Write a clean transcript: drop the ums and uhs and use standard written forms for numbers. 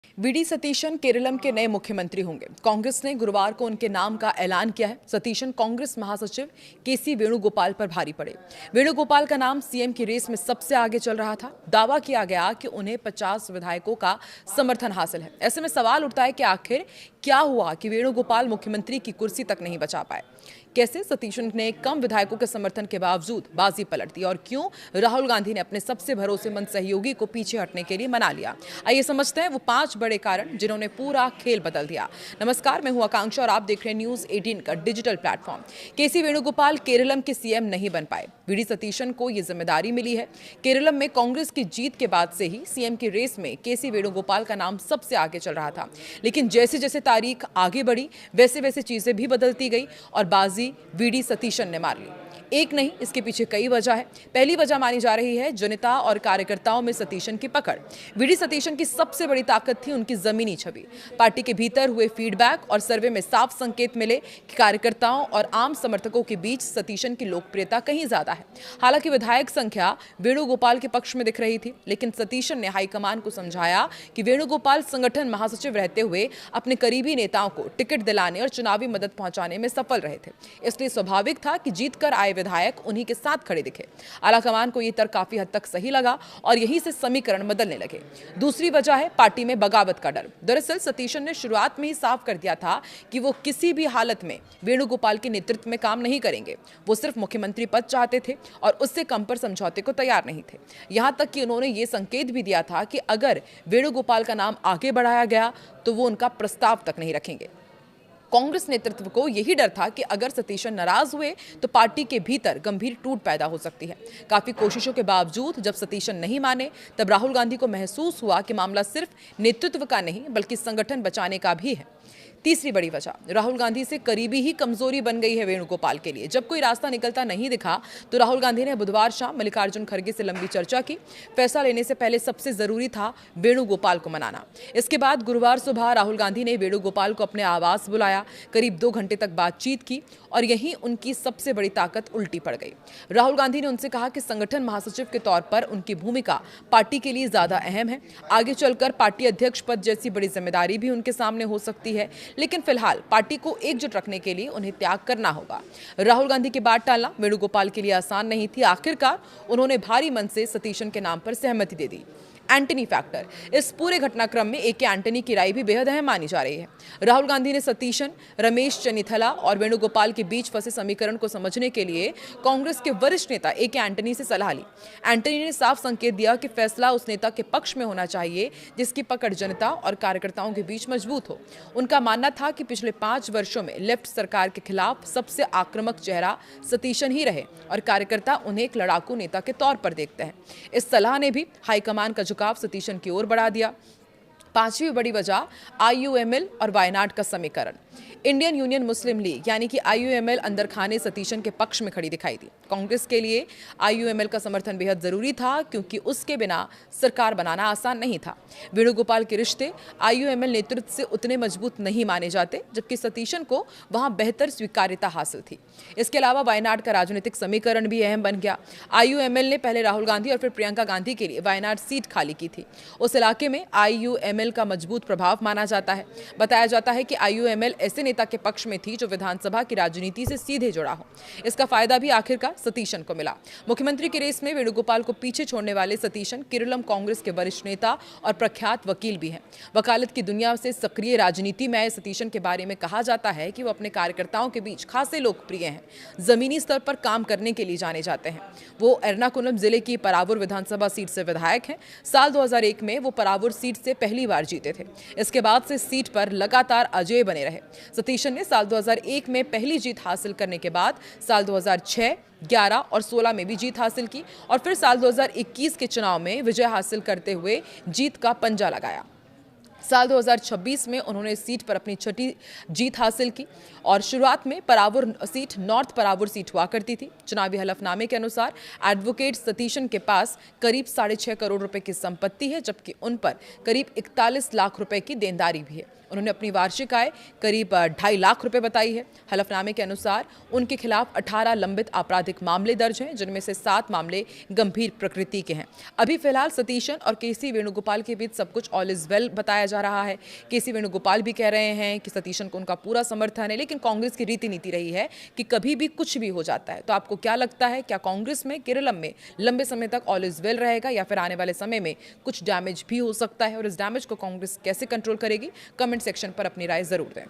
VD Satheesan Keralam के नए मुख्यमंत्री होंगे। कांग्रेस ने गुरुवार को उनके नाम का ऐलान किया है। सतीशन कांग्रेस महासचिव केसी वेणुगोपाल पर भारी पड़े। वेणुगोपाल का नाम सीएम की रेस में सबसे आगे चल रहा था। दावा किया गया कि उन्हें 50 विधायकों का समर्थन हासिल है। ऐसे में सवाल उठता है कि आखिर क्या हुआ कि वेणुगोपाल मुख्यमंत्री की कुर्सी तक नहीं बचा पाए। कैसे सतीशन ने कम विधायकों के समर्थन के बावजूद बाजी पलट दी और क्यों राहुल गांधी ने अपने सबसे भरोसेमंद सहयोगी को पीछे हटने के लिए मना लिया। आइए समझते हैं वो 5 बड़े कारण जिन्होंने पूरा खेल बदल दिया। नमस्कार, मैं हूं आकांक्षा और आप देख रहे हैं न्यूज 18 का डिजिटल प्लेटफॉर्म। केसी वेणुगोपाल केरलम के सीएम नहीं बन पाए। वीडी सतीशन को यह जिम्मेदारी मिली है। केरलम में कांग्रेस की जीत के बाद से ही सीएम की रेस में केसी वेणुगोपाल का नाम सबसे आगे चल रहा था, लेकिन जैसे जैसे तारीख आगे बढ़ी वैसे वैसे चीजें भी बदलती गई और बाजी वीडी सतीशन ने मार ली। एक नहीं, इसके पीछे कई वजह है। पहली वजह मानी जा रही है जनता और कार्यकर्ताओं में सतीशन की पकड़। वीडी सतीशन की सबसे बड़ी ताकत थी उनकी जमीनी छवि। पार्टी के भीतर हुए फीडबैक और सर्वे में साफ संकेत मिले कि कार्यकर्ताओं और आम समर्थकों के बीच सतीशन की लोकप्रियता कहीं ज्यादा है। हालांकि विधायक संख्या वेणुगोपाल के पक्ष में दिख रही थी, लेकिन सतीशन ने हाईकमान को समझाया कि वेणुगोपाल संगठन महासचिव रहते हुए अपने करीबी नेताओं को टिकट दिलाने और चुनावी मदद पहुंचाने में सफल रहे थे, इसलिए स्वाभाविक था कि जीतकर आए विधायक उन्हीं के साथ खड़े दिखे। आलाकमान को यह तर्क काफी हद तक सही लगा और यहीं से समीकरण बदलने लगे। दूसरी वजह है पार्टी में बगावत का डर। दरअसल सतीशन ने शुरुआत में ही साफ कर दिया था कि वो किसी भी हालत में वेणुगोपाल के नेतृत्व में काम नहीं करेंगे। वो सिर्फ मुख्यमंत्री पद चाहते थे और उससे कम पर समझौते को तैयार नहीं थे। यहां तक कि उन्होंने ये संकेत भी दिया था कि अगर वेणुगोपाल का नाम आगे बढ़ाया गया तो वो उनका प्रस्ताव तक नहीं रखेंगे। कांग्रेस नेतृत्व को यही डर था कि अगर सतीशन नाराज हुए तो पार्टी के भीतर गंभीर टूट पैदा हो सकती है। काफी कोशिशों के बावजूद जब सतीशन नहीं माने तब राहुल गांधी को महसूस हुआ कि मामला सिर्फ नेतृत्व का नहीं बल्कि संगठन बचाने का भी है। तीसरी बड़ी वजह, राहुल गांधी से करीबी ही कमजोरी बन गई है वेणुगोपाल के लिए। जब कोई रास्ता निकलता नहीं दिखा तो राहुल गांधी ने बुधवार शाम मल्लिकार्जुन खड़गे से लंबी चर्चा की। फैसला लेने से पहले सबसे जरूरी था वेणुगोपाल को मनाना। इसके बाद गुरुवार सुबह राहुल गांधी ने वेणुगोपाल को अपने आवास बुलाया। करीब 2 घंटे तक बातचीत की और यहीं उनकी सबसे बड़ी ताकत उल्टी पड़ गई। राहुल गांधी ने उनसे कहा कि संगठन महासचिव के तौर पर उनकी भूमिका पार्टी के लिए ज्यादा अहम है। आगे चलकर पार्टी अध्यक्ष पद जैसी बड़ी जिम्मेदारी भी उनके सामने हो सकती है, लेकिन फिलहाल पार्टी को एकजुट रखने के लिए उन्हें त्याग करना होगा। राहुल गांधी की बात टालना वेणुगोपाल के लिए आसान नहीं थी। आखिरकार उन्होंने भारी मन से सतीशन के नाम पर सहमति दे दी। एंटनी फैक्टर, इस पूरे घटनाक्रम में एके एंटनी की राय भी बेहद अहम मानी जा रही है। राहुल गांधी ने सतीशन, रमेश चन्नीथला और वेणुगोपाल के बीच फंसे समीकरण को समझने के लिए कांग्रेस के वरिष्ठ नेता एके एंटनी से सलाह ली। एंटनी ने साफ संकेत दिया कि फैसला उस नेता के पक्ष में होना चाहिए जिसकी पकड़ जनता और कार्यकर्ताओं के बीच मजबूत हो। उनका मानना था कि पिछले 5 वर्षों में लेफ्ट सरकार के खिलाफ सबसे आक्रामक चेहरा सतीशन ही रहे और कार्यकर्ता उन्हें एक लड़ाकू नेता के तौर पर देखते हैं। इस सलाह ने भी हाईकमान का झुकाव सतीशन की ओर बढ़ा दिया। पांचवी बड़ी वजह आईयूएमएल और वायनाड का समीकरण। इंडियन यूनियन मुस्लिम लीग यानी कि आईयूएमएल अंदर खाने सतीशन के पक्ष में खड़ी दिखाई दी। कांग्रेस के लिए आईयूएमएल का समर्थन बेहद जरूरी था क्योंकि उसके बिना सरकार बनाना आसान नहीं था। वेणुगोपाल के रिश्ते आईयूएमएल नेतृत्व से उतने मजबूत नहीं माने जाते, जबकि सतीशन को वहां बेहतर स्वीकार्यता हासिल थी। इसके अलावा वायनाड का राजनीतिक समीकरण भी अहम बन गया। आईयूएमएल ने पहले राहुल गांधी और फिर प्रियंका गांधी के लिए वायनाड सीट खाली की थी। उस इलाके में आईयूएमएल का मजबूत प्रभाव माना जाता है। बताया जाता है कि आईयूएमएल ऐसे नेता के पक्ष में थी जो विधानसभा की राजनीति से सीधे जुड़ा हो। इसका फायदा भी आखिरकार सतीशन को मिला। मुख्यमंत्री की रेस में वेणुगोपाल को पीछे छोड़ने वाले सतीशन केरलम कांग्रेस के वरिष्ठ नेता और प्रख्यात वकील भी हैं। वकालत की दुनिया से सक्रिय राजनीति में आए सतीशन के बारे में कहा जाता है कि वो अपने कार्यकर्ताओं के बीच खासे लोकप्रिय हैं। जमीनी स्तर पर काम करने के लिए जाने जाते हैं। वो एर्नाकुलम जिले की परावूर विधानसभा सीट से विधायक हैं। साल 2001 में वो परावूर सीट से पहली बार जीते थे। इसके बाद से सीट पर लगातार अजेय बने रहे। सतीशन ने साल 2001 में पहली जीत हासिल करने के बाद साल 2006, 11 और 16 में भी जीत हासिल की और फिर साल 2021 के चुनाव में विजय हासिल करते हुए जीत का पंजा लगाया। साल 2026 में उन्होंने इस सीट पर अपनी छठी जीत हासिल की और शुरुआत में Paravur seat north Paravur seat हुआ करती थी। चुनावी हलफनामे के अनुसार एडवोकेट सतीशन के पास करीब 6.5 करोड़ रुपए की संपत्ति है, जबकि उन पर करीब 41 लाख रुपए की देनदारी भी है। उन्होंने अपनी वार्षिक आय करीब 2.5 लाख रुपए बताई है। हलफनामे के अनुसार उनके खिलाफ 18 लंबित आपराधिक मामले दर्ज हैं, जिनमें से 7 मामले गंभीर प्रकृति के हैं। अभी फिलहाल सतीशन और केसी वेणुगोपाल के बीच सब कुछ ऑल इज वेल बताया जा रहा है। केसी वेणुगोपाल भी कह रहे हैं कि सतीशन को उनका पूरा समर्थन है, लेकिन कांग्रेस की रीति नीति रही है कि कभी भी कुछ भी हो जाता है। तो आपको क्या लगता है, क्या कांग्रेस में केरलम में लंबे समय तक ऑल इज वेल रहेगा या फिर आने वाले समय में कुछ डैमेज भी हो सकता है, और इस डैमेज को कांग्रेस कैसे कंट्रोल करेगी? कमेंट सेक्शन पर अपनी राय जरूर दें।